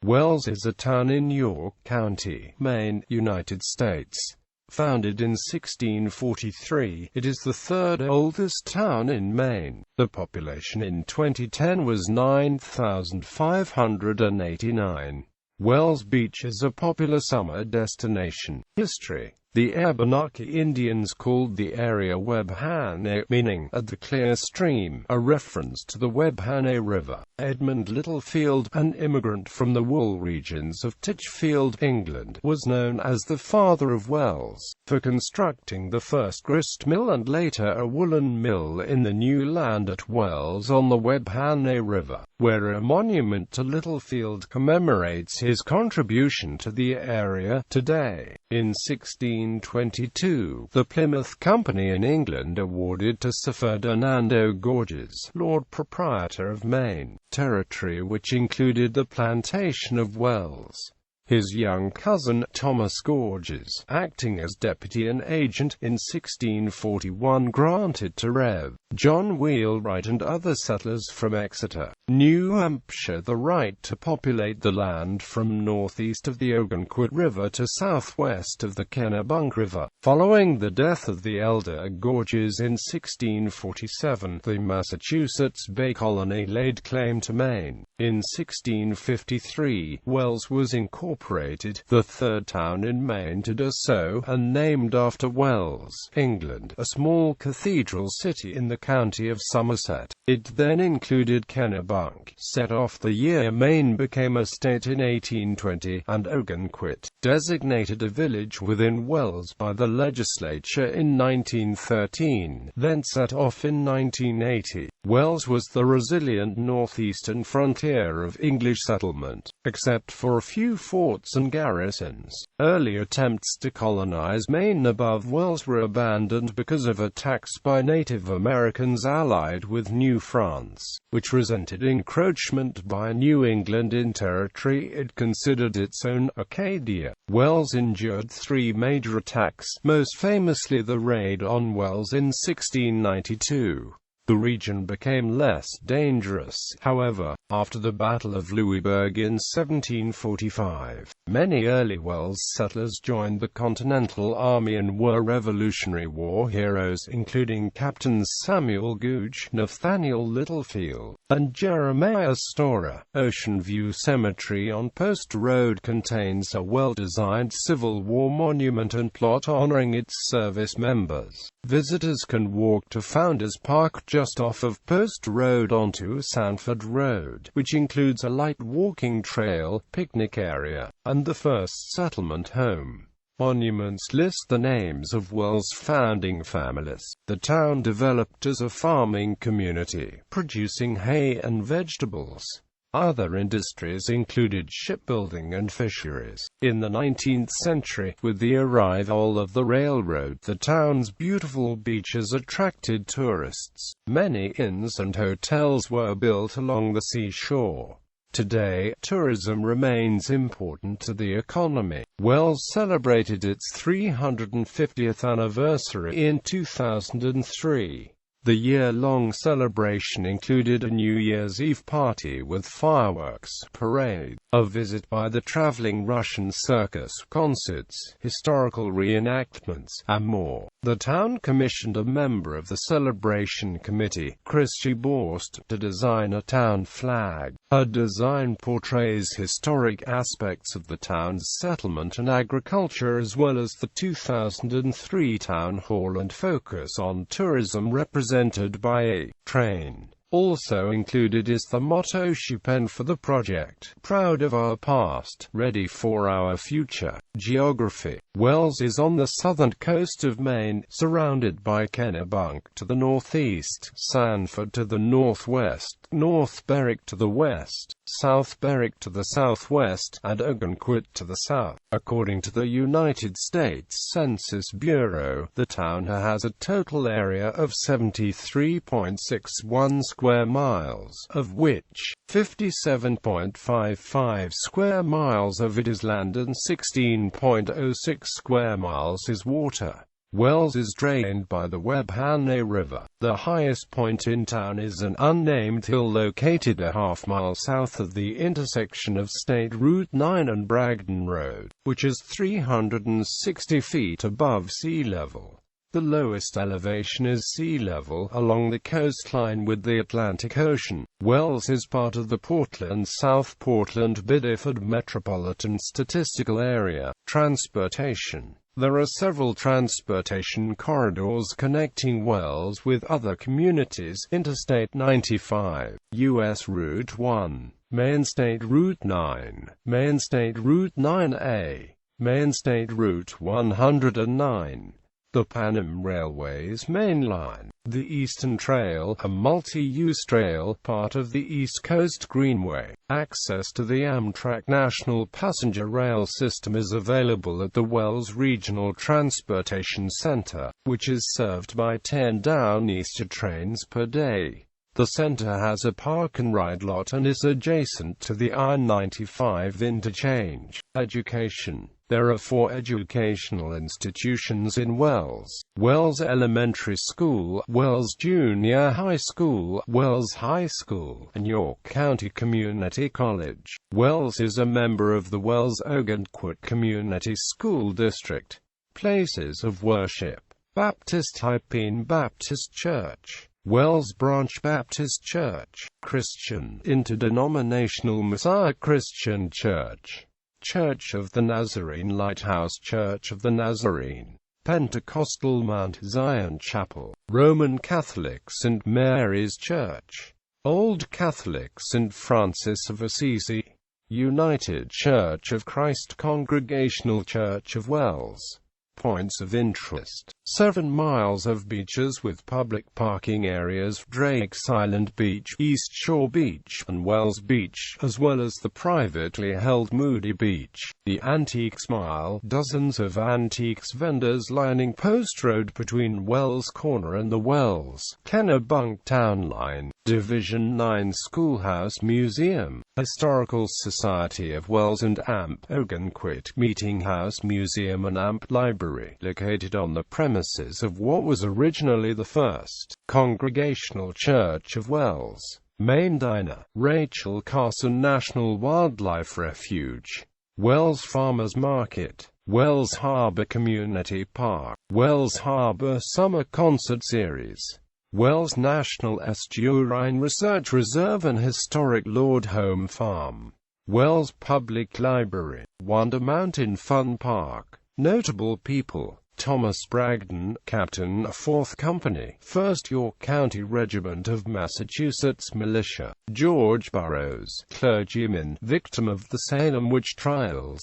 Wells is a town in York County, Maine, United States. Founded in 1643, it is the third oldest town in Maine. The population in 2010 was 9,589. Wells Beach is a popular summer destination. History. The Abenaki Indians called the area Webhane, meaning at the clear stream, a reference to the Webhane River. Edmund Littlefield, an immigrant from the wool regions of Titchfield, England, was known as the father of Wells, for constructing the first grist mill and later a woolen mill in the new land at Wells on the Webhane River, where a monument to Littlefield commemorates his contribution to the area today. In 1622, the Plymouth Company in England awarded to Sir Ferdinando Gorges, Lord Proprietor of Maine, territory which included the plantation of Wells. His young cousin, Thomas Gorges, acting as deputy and agent, in 1641 granted to Rev. John Wheelwright and other settlers from Exeter, New Hampshire, the right to populate the land from northeast of the Ogunquit River to southwest of the Kennebunk River. Following the death of the elder Gorges in 1647, the Massachusetts Bay Colony laid claim to Maine. In 1653, Wells was incorporated, the third town in Maine to do so, and named after Wells, England, a small cathedral city in the county of Somerset. It then included Kennebunk, set off the year Maine became a state in 1820, and Ogunquit, designated a village within Wells by the legislature in 1913, then set off in 1980. Wells was the resilient northeastern frontier of English settlement, except for a few forts and garrisons. Early attempts to colonize Maine above Wells were abandoned because of attacks by Native Americans allied with New France, which resented encroachment by New England in territory it considered its own, Acadia. Wells endured three major attacks, most famously the raid on Wells in 1692. The region became less dangerous, however, after the Battle of Louisburg in 1745. Many early Wells settlers joined the Continental Army and were Revolutionary War heroes, including Captains Samuel Gooch, Nathaniel Littlefield, and Jeremiah Storer. Ocean View Cemetery on Post Road contains a well-designed Civil War monument and plot honoring its service members. Visitors can walk to Founders Park just off of Post Road onto Sanford Road, which includes a light walking trail, picnic area, and the first settlement home. Monuments list the names of Wells' founding families. The town developed as a farming community, producing hay and vegetables. Other industries included shipbuilding and fisheries. In the 19th century, with the arrival of the railroad, the town's beautiful beaches attracted tourists. Many inns and hotels were built along the seashore. Today, tourism remains important to the economy. Wells celebrated its 350th anniversary in 2003. The year-long celebration included a New Year's Eve party with fireworks, parade, a visit by the traveling Russian circus, concerts, historical reenactments, and more. The town commissioned a member of the celebration committee, Christy Borst, to design a town flag. Her design portrays historic aspects of the town's settlement and agriculture as well as the 2003 town hall and focus on tourism represented by a train. Also included is the motto she penned for the project, "Proud of our past, ready for our future." Geography. Wells is on the southern coast of Maine, surrounded by Kennebunk to the northeast, Sanford to the northwest, North Berwick to the west, South Berwick to the southwest, and Ogunquit to the south. According to the United States Census Bureau, the town has a total area of 73.61 square miles, of which 57.55 square miles of it is land and 16.06 square miles is water. Wells is drained by the Webhane River. The highest point in town is an unnamed hill located a half-mile south of the intersection of State Route 9 and Bragdon Road, which is 360 feet above sea level. The lowest elevation is sea level along the coastline with the Atlantic Ocean. Wells is part of the Portland-South Portland-Biddeford Metropolitan Statistical Area. Transportation. There are several transportation corridors connecting Wells with other communities: Interstate 95, U.S. Route 1, Maine State Route 9, Maine State Route 9A, Maine State Route 109, the Pan Am Railway's main line, the Eastern Trail, a multi-use trail, part of the East Coast Greenway. Access to the Amtrak National Passenger Rail System is available at the Wells Regional Transportation Center, which is served by 10 Downeaster trains per day. The center has a park-and-ride lot and is adjacent to the I-95 interchange. Education. There are 4 educational institutions in Wells: Wells Elementary School, Wells Junior High School, Wells High School, and York County Community College. Wells is a member of the Wells-Ogunquit Community School District. Places of worship: Baptist Hypeen Baptist Church, Wells Branch Baptist Church, Christian Interdenominational Messiah Christian Church, Church of the Nazarene Lighthouse Church of the Nazarene, Pentecostal Mount Zion Chapel, Roman Catholic St. Mary's Church, Old Catholic St. Francis of Assisi, United Church of Christ Congregational Church of Wells. Points of interest: 7 miles of beaches with public parking areas: Drake's Island Beach, East Shore Beach, and Wells Beach, as well as the privately held Moody Beach. The Antiques Mile: dozens of antiques vendors lining Post Road between Wells Corner and the Wells Kennebunk Town Line. Division 9 Schoolhouse Museum, Historical Society of Wells and Amp Ogunquit Meeting House Museum and Amp Library, located on the premises of what was originally the First Congregational Church of Wells. Maine Diner, Rachel Carson National Wildlife Refuge, Wells Farmers Market, Wells Harbor Community Park, Wells Harbor Summer Concert Series, Wells National Estuarine Research Reserve and Historic Lord Home Farm, Wells Public Library, Wonder Mountain Fun Park. Notable people: Thomas Bragdon, Captain, 4th Company, 1st York County Regiment of Massachusetts Militia; George Burroughs, clergyman, victim of the Salem witch trials;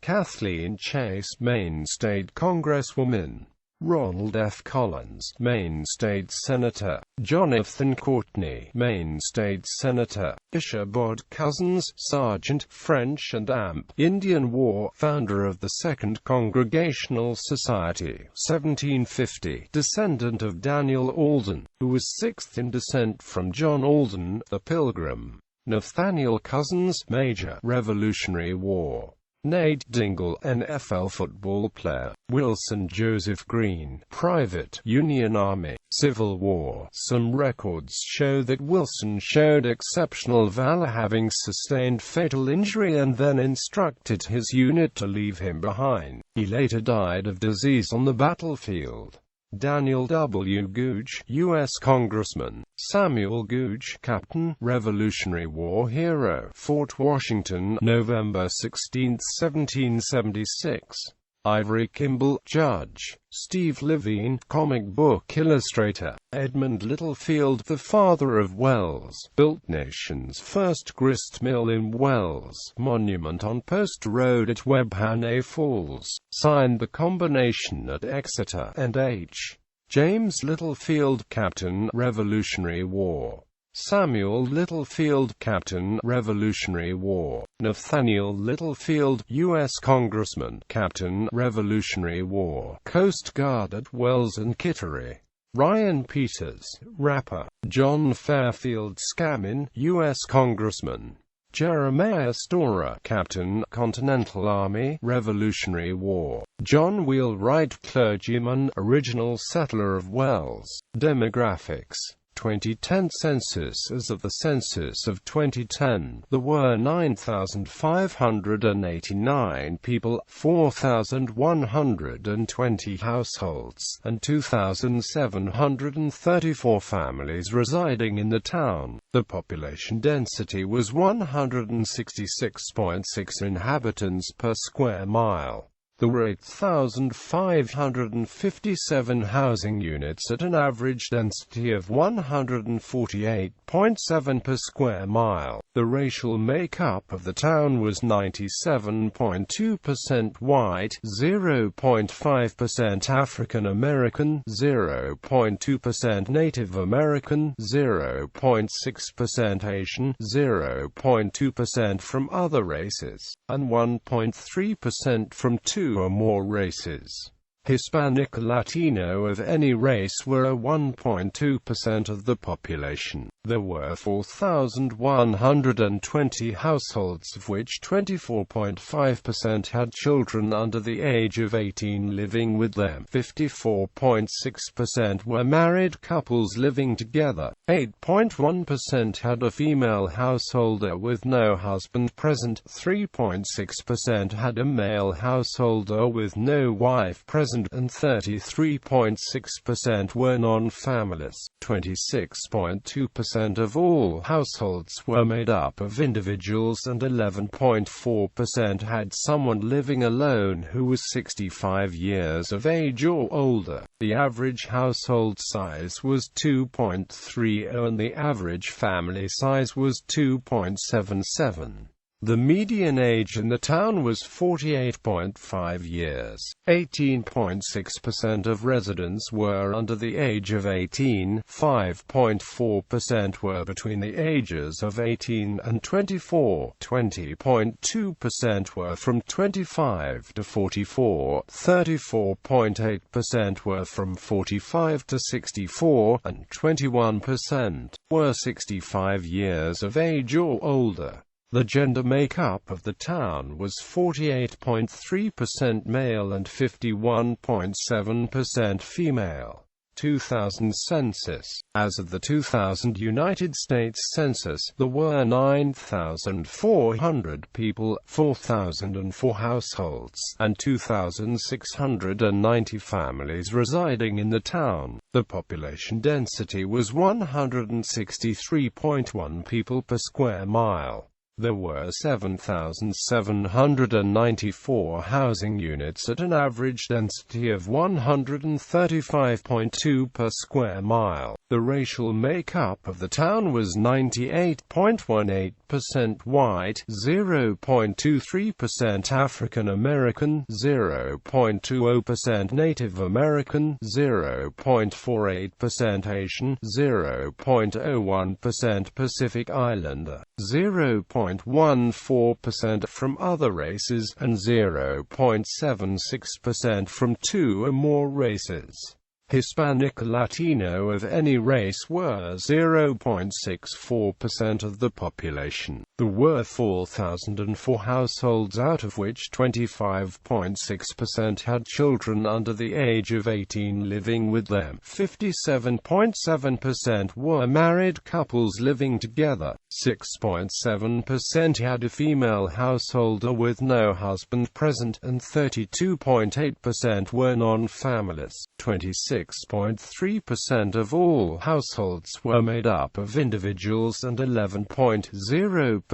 Kathleen Chase, Maine State Congresswoman; Ronald F. Collins, Maine State Senator; Jonathan Courtney, Maine State Senator; Ichabod Cousins, Sergeant, French and Amp, Indian War, founder of the Second Congregational Society, 1750, descendant of Daniel Alden, who was 6th in descent from John Alden, the Pilgrim; Nathaniel Cousins, Major, Revolutionary War; Nate Dingle, NFL football player; Wilson Joseph Green, Private, Union Army, Civil War. Some records show that Wilson showed exceptional valor, having sustained fatal injury and then instructed his unit to leave him behind. He later died of disease on the battlefield. Daniel W. Googe, U.S. Congressman; Samuel Googe, Captain, Revolutionary War hero, Fort Washington, November 16, 1776. Ivory Kimball, Judge; Steve Levine, comic book illustrator; Edmund Littlefield, the father of Wells, built nation's first grist mill in Wells, monument on Post Road at Webhane Falls, signed the combination at Exeter, and H. James Littlefield, Captain, Revolutionary War; Samuel Littlefield, Captain, Revolutionary War; Nathaniel Littlefield, U.S. Congressman, Captain, Revolutionary War, Coast Guard at Wells and Kittery; Ryan Peters, rapper; John Fairfield Scammon, U.S. Congressman; Jeremiah Storer, Captain, Continental Army, Revolutionary War. John Wheelwright, clergyman, original settler of Wells. Demographics. 2010 census. As of the census of 2010, there were 9,589 people, 4,120 households, and 2,734 families residing in the town. The population density was 166.6 inhabitants per square mile. There were 8,557 housing units at an average density of 148.7 per square mile. The racial makeup of the town was 97.2% white, 0.5% African American, 0.2% Native American, 0.6% Asian, 0.2% from other races, and 1.3% from two or more races. Hispanic, Latino of any race were 1.2% of the population. There were 4,120 households, of which 24.5% had children under the age of 18 living with them. 54.6% were married couples living together. 8.1% had a female householder with no husband present. 3.6% had a male householder with no wife present, and 33.6% were non-families. 26.2% of all households were made up of individuals, and 11.4% had someone living alone who was 65 years of age or older. The average household size was 2.30 and the average family size was 2.77. The median age in the town was 48.5 years. 18.6% of residents were under the age of 18, 5.4% were between the ages of 18 and 24, 20.2% were from 25 to 44, 34.8% were from 45 to 64, and 21% were 65 years of age or older. The gender makeup of the town was 48.3% male and 51.7% female. 2000 census. As of the 2000 United States Census, there were 9,400 people, 4,004 households, and 2,690 families residing in the town. The population density was 163.1 people per square mile. There were 7,794 housing units at an average density of 135.2 per square mile. The racial makeup of the town was 98.18% white, 0.23% African American, 0.20% Native American, 0.48% Asian, 0.01% Pacific Islander, 0.14% from other races, and 0.76% from two or more races. Hispanic, Latino of any race were 0.64% of the population. There were 4,004 households, out of which 25.6% had children under the age of 18 living with them. 57.7% were married couples living together. 6.7% had a female householder with no husband present, and 32.8% were non-families. 26.3% of all households were made up of individuals, and 11.0%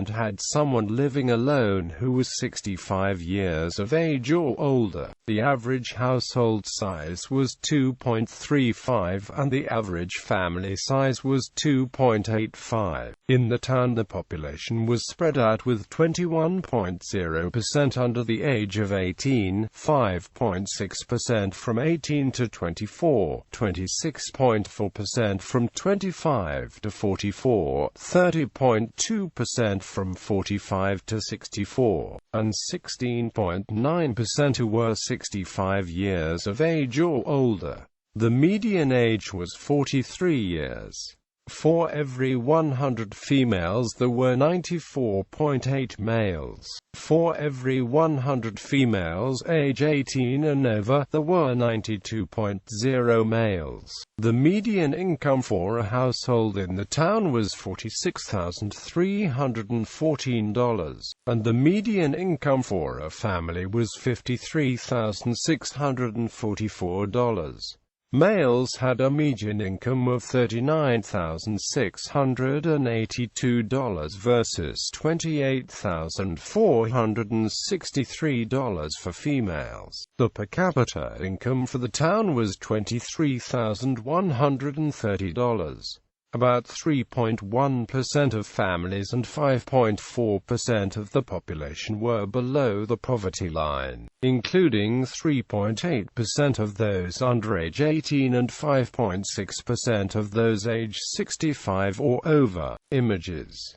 had someone living alone who was 65 years of age or older. The average household size was 2.35, and the average family size was 2.85. In the town, the population was spread out with 21.0% under the age of 18, 5.6% from 18 to 24, 26.4% from 25 to 44, 30.2% from 45 to 64, and 16.9% who were 65 years of age or older. The median age was 43 years. For every 100 females there were 94.8 males. For every 100 females age 18 and over, there were 92.0 males. The median income for a household in the town was $46,314, and the median income for a family was $53,644. Males had a median income of $39,682 versus $28,463 for females. The per capita income for the town was $23,130. About 3.1% of families and 5.4% of the population were below the poverty line, including 3.8% of those under age 18 and 5.6% of those age 65 or over. Images.